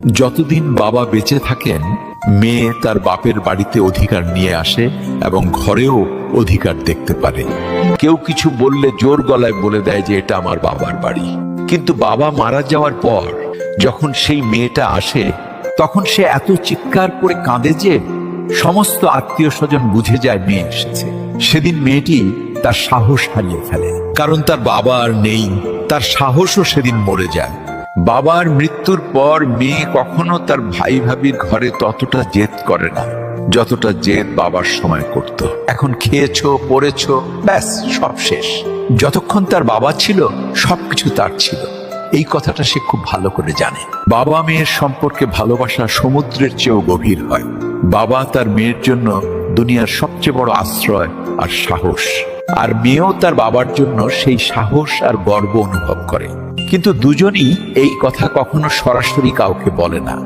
যতদিন বাবা বেঁচে থাকেন, মেয়ে তার বাপের বাড়িতে অধিকার নিয়ে আসে এবং ঘরেও অধিকার দেখতে পারে। কেউ কিছু বললে জোর গলায় বলে দেয় যে এটা আমার বাবার বাড়ি। কিন্তু বাবা মারা যাওয়ার পর যখন সেই মেয়েটা আসে, তখন সে এত চিৎকার করে কাঁদে যে সমস্ত আত্মীয় স্বজন বুঝে যায় মেয়ে এসেছে। সেদিন মেয়েটি তার সাহস হারিয়ে ফেলে, কারণ তার বাবা আর নেই। তার সাহসও সেদিন মরে যায়। বাবার মৃত্যুর পর মেয়ে কখনো তার ভাই ভাবির ঘরে ততটা জেদ করে না যতটা জেদ বাবার সময় করত। এখন খেয়েছো, পড়েছো, ব্যাস সব শেষ। যতক্ষণ তার বাবা ছিল সবকিছু তার ছিল, এই কথাটা সে খুব ভালো করে জানে। বাবা মেয়ের সম্পর্কে ভালোবাসা সমুদ্রের চেয়েও গভীর হয়। বাবা তার মেয়ের জন্য দুনিয়ার সবচেয়ে বড় আশ্রয় আর সাহস, আর মেয়েও তার বাবার জন্য সেই সাহস আর গর্ব অনুভব করে। কিন্তু দুজনই এই কথা কখনো সরাসরি কাউকে বলে না।